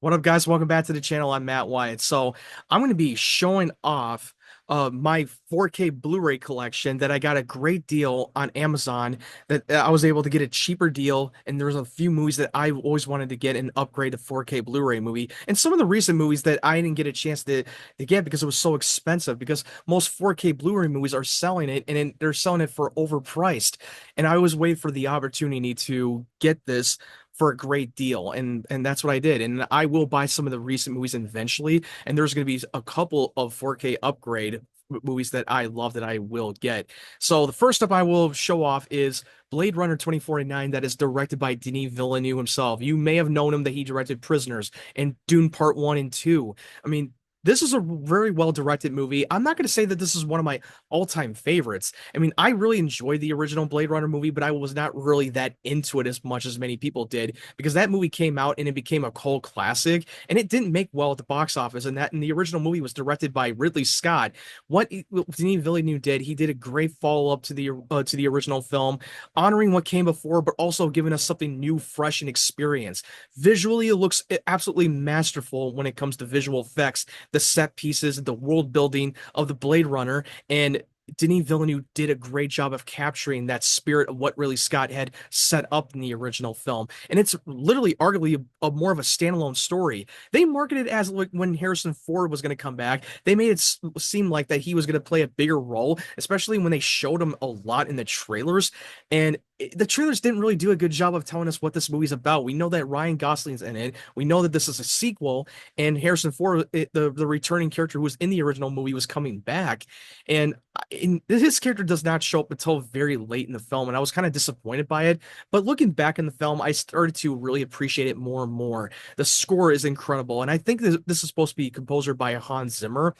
What up, guys? Welcome back to the channel. I'm Matt Wyatt. So I'm going to be showing off my 4K Blu-ray collection that I got a great deal on Amazon. That I was able to get a cheaper deal, and there's a few movies that I always wanted to get and upgrade to 4K Blu-ray movie, and some of the recent movies that I didn't get a chance to get because it was so expensive. Because most 4K Blu-ray movies are selling it, and they're selling it for overpriced, and I always wait for the opportunity to get this for a great deal, and that's what I did. And I will buy some of the recent movies eventually, and there's going to be a couple of 4K upgrade movies that I love that I will get. So the first up I will show off is Blade Runner 2049, that is directed by Denis Villeneuve himself. You may have known him that he directed Prisoners and Dune Part 1 and 2. I mean, this is a very well directed movie. I'm not going to say that this is one of my all-time favorites. I mean, I really enjoyed the original Blade Runner movie, but I was not really that into it as much as many people did because that movie came out and it became a cult classic, and it didn't make well at the box office. And the original movie was directed by Ridley Scott. What Denis Villeneuve did, he did a great follow-up to the original film, honoring what came before, but also giving us something new, fresh, and experience. Visually, it looks absolutely masterful when it comes to visual effects, the set pieces, the world building of the Blade Runner, and Denis Villeneuve did a great job of capturing that spirit of what really Scott had set up in the original film. And it's literally arguably more of a standalone story. They marketed it as like when Harrison Ford was going to come back, they made it seem like that he was going to play a bigger role, especially when they showed him a lot in the trailers. And the trailers didn't really do a good job of telling us what this movie's about. We know that Ryan Gosling's in it. We know that this is a sequel, and Harrison Ford, the returning character who was in the original movie, was coming back. And his character does not show up until very late in the film, and I was kind of disappointed by it. But looking back in the film, I started to really appreciate it more and more. The score is incredible, and I think this is supposed to be composer by Hans Zimmer,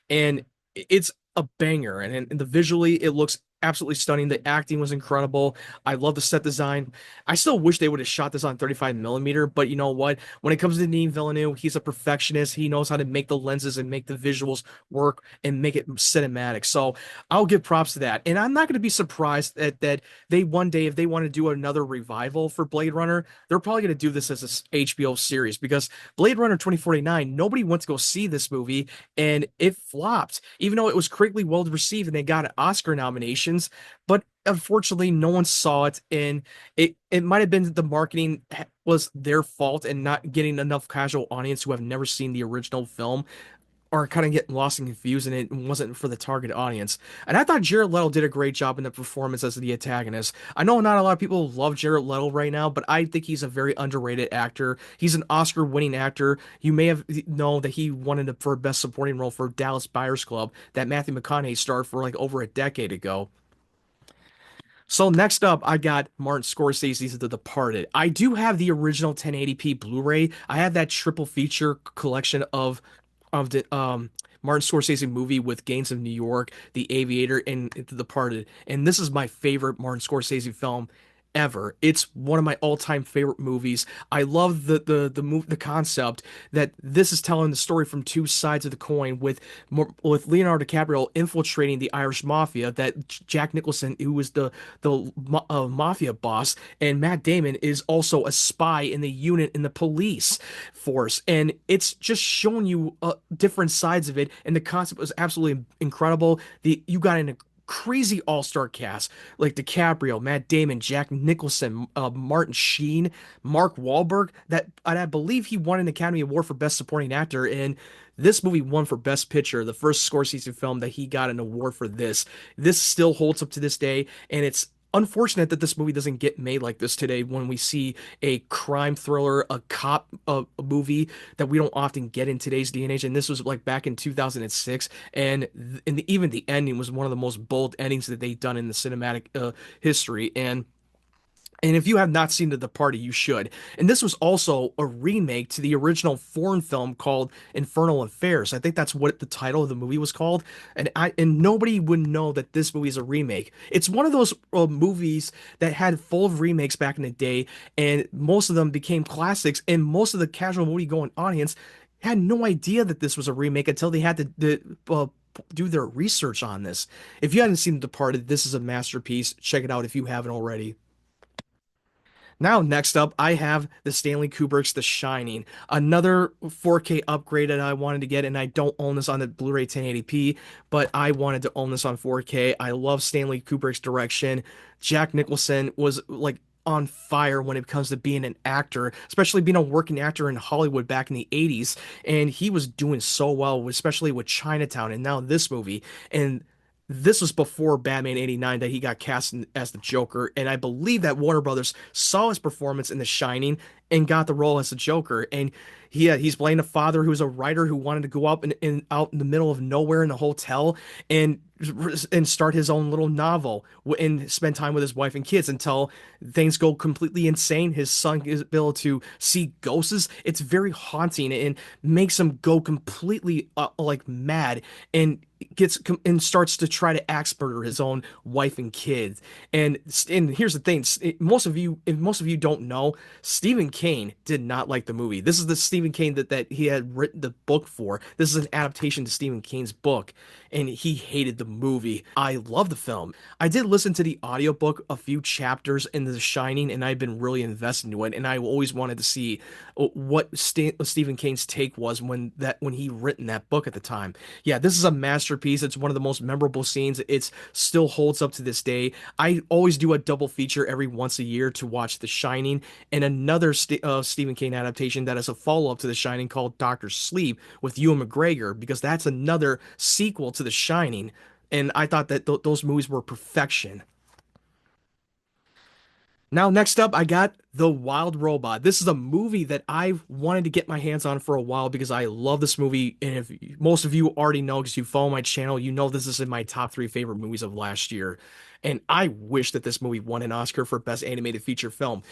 and it's a banger. And the visually, it looks absolutely stunning. The acting was incredible. I love the set design. I still wish they would have shot this on 35 millimeter, but you know what? When it comes to Denis Villeneuve, he's a perfectionist. He knows how to make the lenses and make the visuals work and make it cinematic. So I'll give props to that. And I'm not going to be surprised that they one day, if they want to do another revival for Blade Runner, they're probably going to do this as a HBO series because Blade Runner 2049, nobody went to go see this movie and it flopped, even though it was critically well received and they got Oscar nominations. But unfortunately, no one saw it, and it might have been the marketing was their fault and not getting enough casual audience who have never seen the original film are kind of getting lost and confused, and it wasn't for the target audience. And I thought Jared Leto did a great job in the performance as the antagonist. I know not a lot of people love Jared Leto right now, but I think he's a very underrated actor. He's an Oscar-winning actor. You may have known that he won for a Best Supporting Role for Dallas Buyers Club that Matthew McConaughey starred for like over a decade ago. So next up, I got Martin Scorsese's The Departed. I do have the original 1080p Blu-ray. I have that triple feature collection of the Martin Scorsese movie with Gangs of New York, The Aviator, and The Departed. And this is my favorite Martin Scorsese film ever. It's one of my all-time favorite movies. I love the concept that this is telling the story from two sides of the coin with Leonardo DiCaprio infiltrating the Irish mafia, that Jack Nicholson, who was the mafia boss, and Matt Damon is also a spy in the unit in the police force. And it's just showing you different sides of it, and the concept was absolutely incredible. The you got an crazy all-star cast like DiCaprio, Matt Damon, Jack Nicholson, Martin Sheen, Mark Wahlberg. And I believe he won an Academy Award for Best Supporting Actor, and this movie won for Best Picture, the first Scorsese film that he got an award for this. This still holds up to this day, and it's unfortunate that this movie doesn't get made like this today when we see a crime thriller, a cop a movie that we don't often get in today's day and age. And this was like back in 2006, and even the ending was one of the most bold endings that they've done in the cinematic history. And if you have not seen The Departed, you should. And this was also a remake to the original foreign film called Infernal Affairs. I think that's what the title of the movie was called. And nobody would know that this movie is a remake. It's one of those movies that had full of remakes back in the day, and most of them became classics. And most of the casual movie-going audience had no idea that this was a remake until they had to do their research on this. If you haven't seen The Departed, this is a masterpiece. Check it out if you haven't already. Now, next up, I have the Stanley Kubrick's The Shining, another 4K upgrade that I wanted to get, and I don't own this on the Blu-ray 1080p, but I wanted to own this on 4K. I love Stanley Kubrick's direction. Jack Nicholson was like on fire when it comes to being an actor, especially being a working actor in Hollywood back in the 80s, and he was doing so well, especially with Chinatown and now this movie. And this was before Batman 89 that he got cast as the Joker, and I believe that Warner Brothers saw his performance in The Shining and got the role as the Joker. And he's playing a father who's a writer who wanted to go up and out in the middle of nowhere in a hotel and start his own little novel and spend time with his wife and kids until things go completely insane. His son is able to see ghosts. It's very haunting and makes him go completely like mad and starts to try to axe murder his own wife and kids. And here's the thing: if most of you don't know, Stephen Kane did not like the movie. This is the Stephen Kane that he had written the book for. This is an adaptation to Stephen Kane's book, and he hated the movie. I love the film. I did listen to the audiobook a few chapters in The Shining, and I've been really invested into it. And I always wanted to see what Stephen Kane's take was when he written that book at the time. Yeah, this is a masterpiece. It's one of the most memorable scenes. It still holds up to this day. I always do a double feature every once a year to watch The Shining and another Stephen King adaptation that is a follow-up to The Shining called Doctor Sleep with Ewan McGregor, because that's another sequel to The Shining. And I thought that those movies were perfection. Now, next up, I got The Wild Robot. This is a movie that I've wanted to get my hands on for a while because I love this movie. And if most of you already know because you follow my channel, you know this is in my top three favorite movies of last year. And I wish that this movie won an Oscar for Best Animated Feature Film.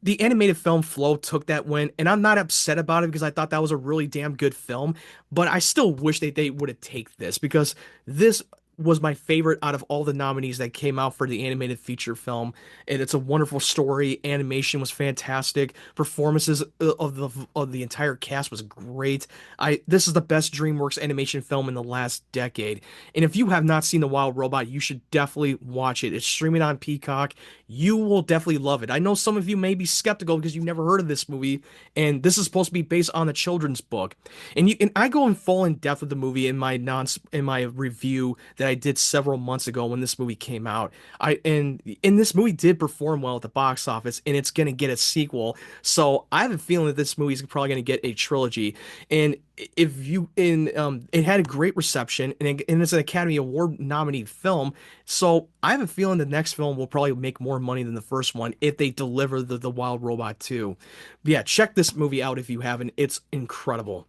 The animated film Flow took that win, and I'm not upset about it because I thought that was a really damn good film. But I still wish that they would have taken this because this was my favorite out of all the nominees that came out for the animated feature film. And it's a wonderful story. Animation was fantastic. Performances of the entire cast was great. I This is the best DreamWorks animation film in the last decade. And if you have not seen The Wild Robot, you should definitely watch it. It's streaming on Peacock. You will definitely love it. I know some of you may be skeptical because you've never heard of this movie, and this is supposed to be based on the children's book. And I go in full in depth with the movie in my review that I did several months ago when this movie came out. This movie did perform well at the box office, and it's gonna get a sequel. So I have a feeling that this movie is probably gonna get a trilogy. And if you in it had a great reception, and it's an Academy Award nominated film. So I have a feeling the next film will probably make more money than the first one if they deliver the Wild Robot 2. But yeah, check this movie out if you haven't. It's incredible.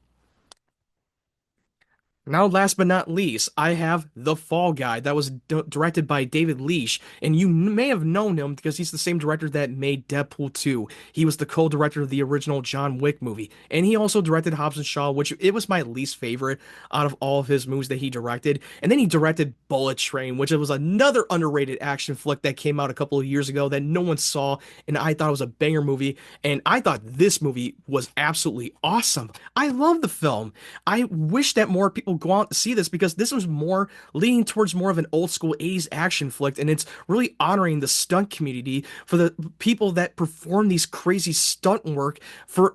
Now, last but not least, I have The Fall Guy that was directed by David Leitch, and you may have known him because he's the same director that made Deadpool 2. He was the co-director of the original John Wick movie, and he also directed Hobbs and Shaw, which it was my least favorite out of all of his movies that he directed. And then he directed Bullet Train, which was another underrated action flick that came out a couple of years ago that no one saw, and I thought it was a banger movie, and I thought this movie was absolutely awesome. I love the film. I wish that more people go out to see this because this was more leaning towards more of an old school 80s action flick, and it's really honoring the stunt community for the people that perform these crazy stunt work for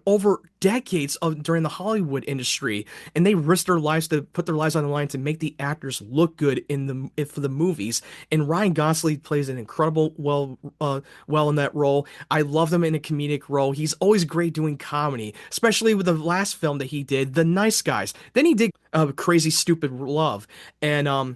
over decades of during the Hollywood industry, and they risk their lives to put their lives on the line to make the actors look good for the movies. And Ryan Gosling plays an incredible well in that role. I love him in a comedic role. He's always great doing comedy, especially with the last film that he did, The Nice Guys. Then he did Crazy Stupid Love, and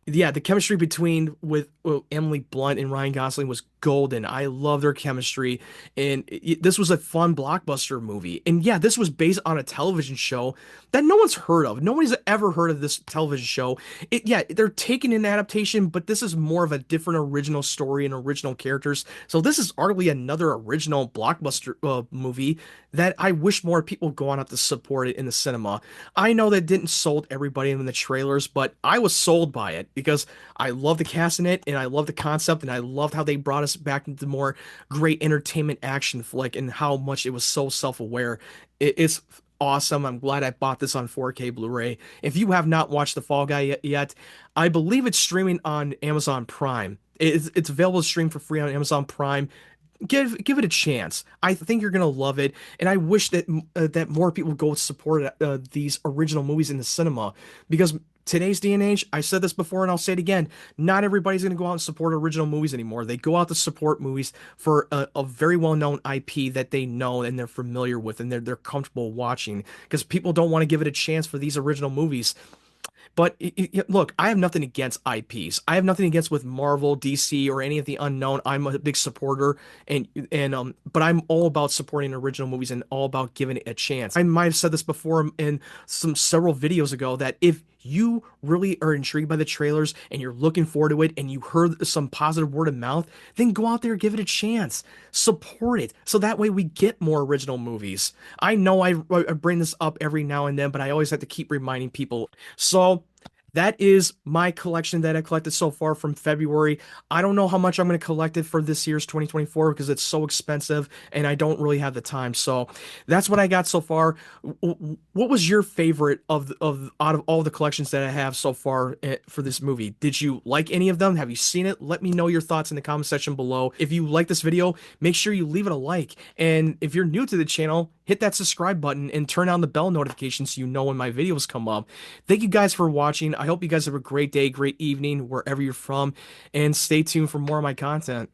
yeah, the chemistry between with Emily Blunt and Ryan Gosling was golden. I love their chemistry, and this was a fun blockbuster movie. And yeah, this was based on a television show that no one's heard of. Nobody's ever heard of this television show. Yeah, they're taking an adaptation, but this is more of a different original story and original characters. So this is arguably another original blockbuster movie that I wish more people go on up to support it in the cinema. I know that didn't sold everybody in the trailers, but I was sold by it because I love the cast in it, and I love the concept, and I loved how they brought us back into more great entertainment action flick and how much it was so self-aware. It's awesome. I'm glad I bought this on 4K Blu-ray. If you have not watched The Fall Guy yet, I believe it's streaming on Amazon Prime. It's available to stream for free on Amazon Prime. give it a chance. I think you're gonna love it, and I wish that that more people go support these original movies in the cinema because today's day and age, I said this before and I'll say it again, not everybody's gonna go out and support original movies anymore. They go out to support movies for a very well-known IP that they know and they're familiar with and they're comfortable watching because people don't want to give it a chance for these original movies. But look, I have nothing against IPs. I have nothing against with Marvel, DC, or any of the unknown. I'm a big supporter, but I'm all about supporting original movies and all about giving it a chance. I might have said this before in some several videos ago that if you really are intrigued by the trailers and you're looking forward to it and you heard some positive word of mouth, then go out there, give it a chance, support it, so that way we get more original movies. I know I bring this up every now and then, but I always have to keep reminding people. So that is my collection that I collected so far from February. I don't know how much I'm going to collect it for this year's 2024 because it's so expensive and I don't really have the time. So that's what I got so far. What was your favorite of out of all the collections that I have so far for this movie? Did you like any of them? Have you seen it? Let me know your thoughts in the comment section below. If you like this video, make sure you leave it a like. And if you're new to the channel, hit that subscribe button and turn on the bell notification so you know when my videos come up. Thank you guys for watching. I hope you guys have a great day, great evening, wherever you're from, and stay tuned for more of my content.